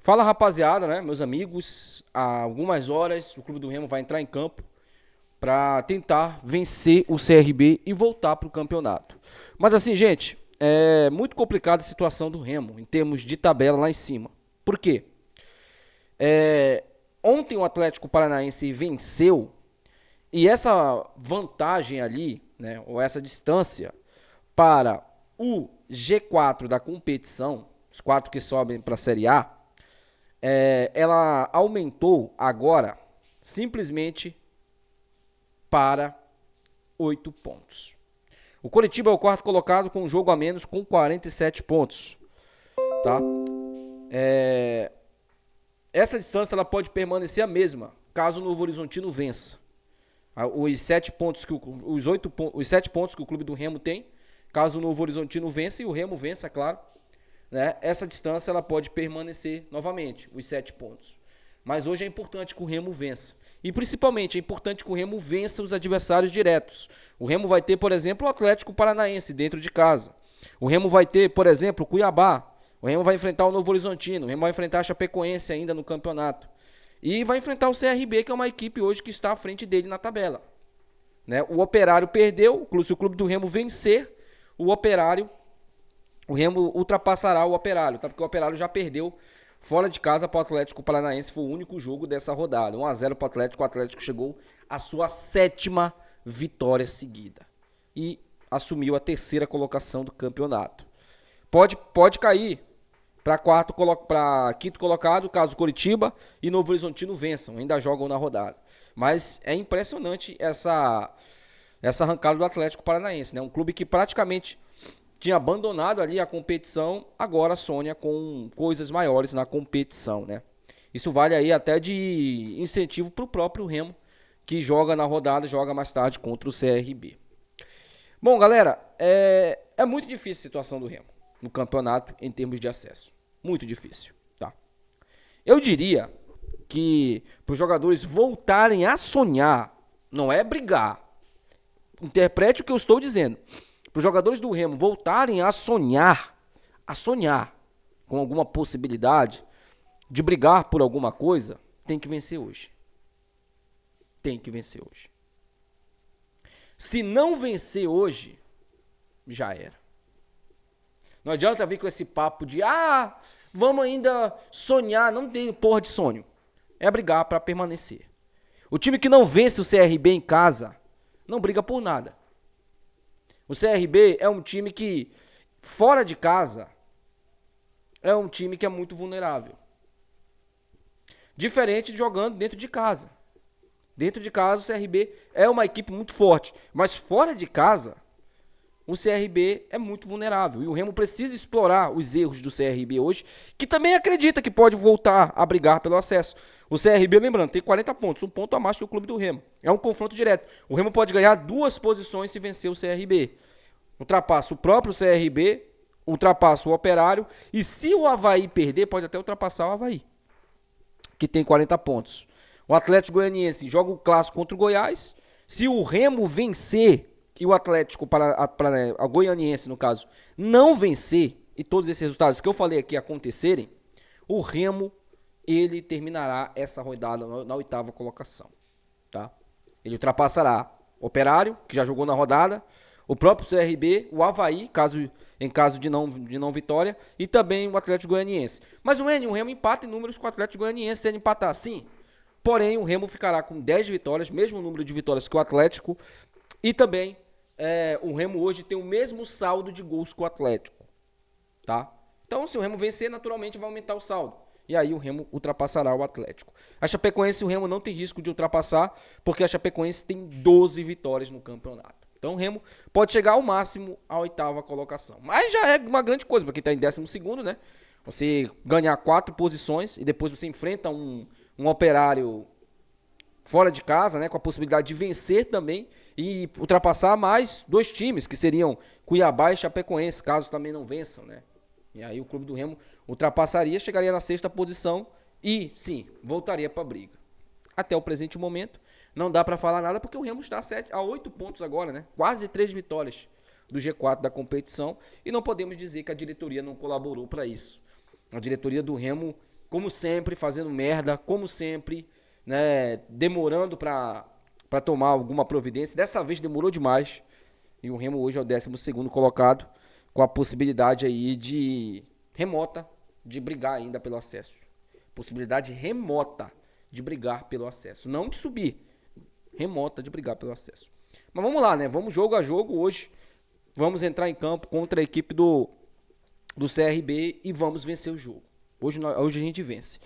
Fala, rapaziada, né, meus amigos, há algumas horas o Clube do Remo vai entrar em campo para tentar vencer o CRB e voltar para o campeonato. Mas assim, gente, é muito complicada a situação do Remo em termos de tabela lá em cima. Por quê? É, Ontem o Atlético Paranaense venceu e essa vantagem ali, né, ou essa distância para o G4 da competição, os quatro que sobem para a Série A, ela aumentou agora simplesmente para 8 pontos. O Coritiba é o quarto colocado com um jogo a menos com 47 pontos. Tá? Essa distância ela pode permanecer a mesma caso o Novo Horizontino vença. Os 7 pontos que os 7 pontos que o clube do Remo tem, caso o Novo Horizontino vença e o Remo vença, claro, né? Essa distância ela pode permanecer novamente, os 7 pontos. Mas hoje é importante que o Remo vença. E principalmente é importante que o Remo vença os adversários diretos. O Remo vai ter, por exemplo, o Atlético Paranaense dentro de casa. O Remo vai ter, por exemplo, o Cuiabá. O Remo vai enfrentar o Novo Horizontino. O Remo vai enfrentar a Chapecoense ainda no campeonato. E vai enfrentar o CRB, que é uma equipe hoje que está à frente dele na tabela. Né? O Operário perdeu, se o clube do Remo vencer, o Remo ultrapassará o Operário, tá? Porque o Operário já perdeu fora de casa para o Atlético Paranaense, foi o único jogo dessa rodada. 1-0 para o Atlético chegou à sua 7ª vitória seguida e assumiu a 3ª colocação do campeonato. Pode cair para quinto colocado, caso Coritiba e Novo Horizontino vençam, ainda jogam na rodada. Mas é impressionante essa arrancada do Atlético Paranaense, né? Um clube que praticamente tinha abandonado ali a competição, agora sonha com coisas maiores na competição, né? Isso vale aí até de incentivo para o próprio Remo, que joga na rodada, joga mais tarde contra o CRB. Bom, galera, é muito difícil a situação do Remo no campeonato em termos de acesso. Muito difícil, tá? Eu diria que para os jogadores voltarem a sonhar, não é brigar. Interprete o que eu estou dizendo. Para os jogadores do Remo voltarem a sonhar com alguma possibilidade de brigar por alguma coisa, tem que vencer hoje. Tem que vencer hoje. Se não vencer hoje, já era. Não adianta vir com esse papo de vamos ainda sonhar, não tem porra de sonho. É brigar para permanecer. O time que não vence o CRB em casa, não briga por nada. O CRB é um time que, fora de casa, é um time que é muito vulnerável. Diferente de jogando dentro de casa. Dentro de casa, o CRB é uma equipe muito forte. Mas fora de casa, o CRB é muito vulnerável. E o Remo precisa explorar os erros do CRB hoje, que também acredita que pode voltar a brigar pelo acesso. O CRB, lembrando, tem 40 pontos, um ponto a mais que o clube do Remo. É um confronto direto. O Remo pode ganhar 2 posições se vencer o CRB. Ultrapassa o próprio CRB, ultrapassa o Operário. E se o Avaí perder, pode até ultrapassar o Avaí, que tem 40 pontos. O Atlético Goianiense joga o clássico contra o Goiás. Se o Remo vencer e o Atlético a Goianiense, no caso, não vencer, e todos esses resultados que eu falei aqui acontecerem, o Remo, ele terminará essa rodada na 8ª colocação, tá? Ele ultrapassará o Operário, que já jogou na rodada, o próprio CRB, o Avaí, em caso de não vitória, e também o Atlético Goianiense. Mas o Remo empata em números com o Atlético Goianiense, se ele empatar sim. Porém, o Remo ficará com 10 vitórias, mesmo número de vitórias que o Atlético, e também o Remo hoje tem o mesmo saldo de gols que o Atlético, tá? Então, se o Remo vencer, naturalmente vai aumentar o saldo. E aí o Remo ultrapassará o Atlético. A Chapecoense, o Remo não tem risco de ultrapassar, porque a Chapecoense tem 12 vitórias no campeonato. Então o Remo pode chegar ao máximo à 8ª colocação. Mas já é uma grande coisa, porque está em 12º, né? Você ganhar 4 posições e depois você enfrenta um Operário fora de casa, né? Com a possibilidade de vencer também e ultrapassar mais 2 times, que seriam Cuiabá e Chapecoense, caso também não vençam, né? E aí o clube do Remo ultrapassaria, chegaria na 6ª posição e, sim, voltaria para a briga. Até o presente momento, não dá para falar nada, porque o Remo está a 8 pontos agora, né? Quase 3 vitórias do G4 da competição, e não podemos dizer que a diretoria não colaborou para isso. A diretoria do Remo como sempre, fazendo merda, como sempre, né, demorando pra tomar alguma providência. Dessa vez demorou demais. E o Remo hoje é o 12º colocado, com a possibilidade aí de remota de brigar ainda pelo acesso. Possibilidade remota de brigar pelo acesso. Não de subir, remota de brigar pelo acesso. Mas vamos lá, né? Vamos jogo a jogo hoje. Vamos entrar em campo contra a equipe do CRB e vamos vencer o jogo. Hoje a gente vence.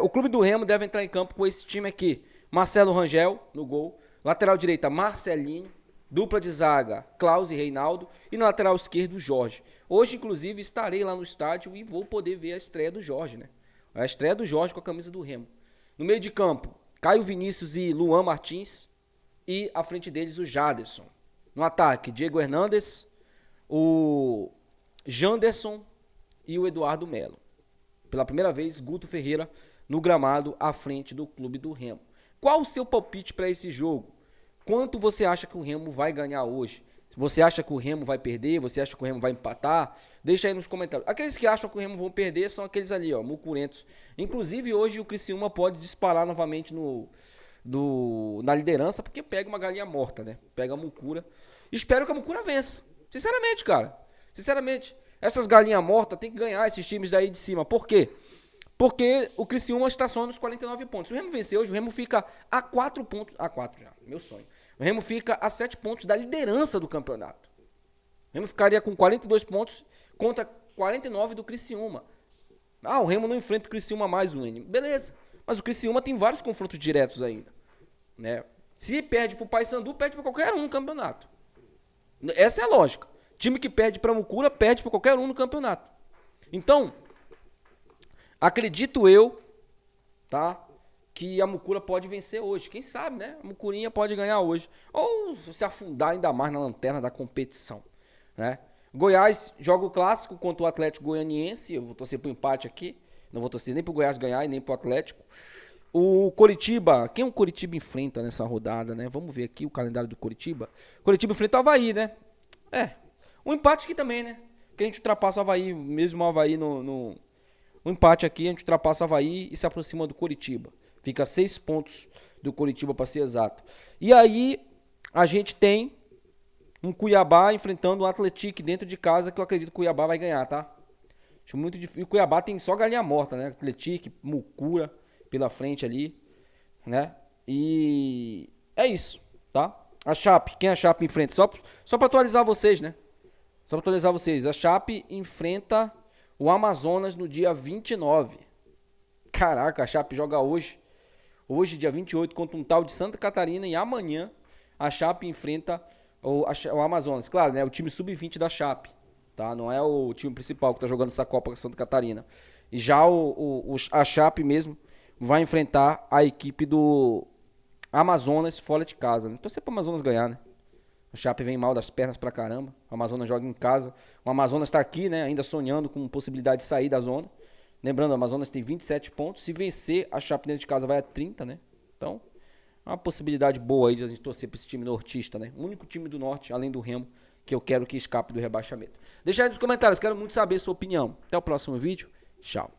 O clube do Remo deve entrar em campo com esse time aqui. Marcelo Rangel no gol. Lateral direita, Marcelinho. Dupla de zaga, Klaus e Reinaldo. E na lateral esquerdo, Jorge. Hoje, inclusive, estarei lá no estádio e vou poder ver a estreia do Jorge, né? A estreia do Jorge com a camisa do Remo. No meio de campo, Caio Vinícius e Luan Martins. E à frente deles, o Jaderson. No ataque, Diego Hernandes, o Janderson e o Eduardo Melo. Pela primeira vez, Guto Ferreira no gramado à frente do clube do Remo. Qual o seu palpite para esse jogo? Quanto você acha que o Remo vai ganhar hoje? Você acha que o Remo vai perder? Você acha que o Remo vai empatar? Deixa aí nos comentários. Aqueles que acham que o Remo vão perder são aqueles ali, ó, mucurentos. Inclusive, hoje o Criciúma pode disparar novamente na liderança, porque pega uma galinha morta, né? Pega a mucura. Espero que a mucura vença. Sinceramente, cara. Sinceramente. Essas galinhas mortas tem que ganhar esses times daí de cima. Por quê? Porque o Criciúma está só nos 49 pontos. Se o Remo vencer hoje, o Remo fica a 4 pontos. A 4 já, meu sonho. O Remo fica a 7 pontos da liderança do campeonato. O Remo ficaria com 42 pontos contra 49 do Criciúma. O Remo não enfrenta o Criciúma mais, o N. Beleza. Mas o Criciúma tem vários confrontos diretos ainda. Né? Se perde pro Paysandu, perde para qualquer um no campeonato. Essa é a lógica. Time que perde para Mucura, perde para qualquer um no campeonato. Então, acredito eu, tá, que a Mucura pode vencer hoje. Quem sabe, né? A Mucurinha pode ganhar hoje. Ou se afundar ainda mais na lanterna da competição, né? Goiás joga o clássico contra o Atlético Goianiense. Eu vou torcer pro empate aqui. Não vou torcer nem pro Goiás ganhar e nem pro Atlético. O Coritiba, quem o Coritiba enfrenta nessa rodada, né? Vamos ver aqui o calendário do Coritiba. Coritiba enfrenta o Avaí, né? Um empate aqui também, né? Que a gente ultrapassa o Avaí, mesmo o Avaí no empate aqui, a gente ultrapassa o Avaí e se aproxima do Coritiba. Fica 6 pontos do Coritiba, para ser exato. E aí, a gente tem um Cuiabá enfrentando o Atlético dentro de casa, que eu acredito que o Cuiabá vai ganhar, tá? Acho muito difícil. E o Cuiabá tem só galinha morta, né? Atlético, Mucura pela frente ali, né? E é isso, tá? A Chape, quem a Chape enfrenta? Só para atualizar vocês, né? Só para atualizar vocês. A Chape enfrenta o Amazonas no dia 29. Caraca, a Chape joga hoje. Hoje, dia 28, contra um tal de Santa Catarina. E amanhã a Chape enfrenta o Amazonas. Claro, né? O time sub-20 da Chape. Tá? Não é o time principal que tá jogando essa Copa com a Santa Catarina. E já a Chape mesmo vai enfrentar a equipe do Amazonas fora de casa. Né? Torcer pro Amazonas ganhar, né? O Chape vem mal das pernas pra caramba. O Amazonas joga em casa. O Amazonas tá aqui, né? Ainda sonhando com possibilidade de sair da zona. Lembrando, o Amazonas tem 27 pontos. Se vencer, a Chape dentro de casa vai a 30, né? Então, é uma possibilidade boa aí de a gente torcer pra esse time nortista, né? O único time do norte, além do Remo, que eu quero que escape do rebaixamento. Deixa aí nos comentários, quero muito saber a sua opinião. Até o próximo vídeo. Tchau.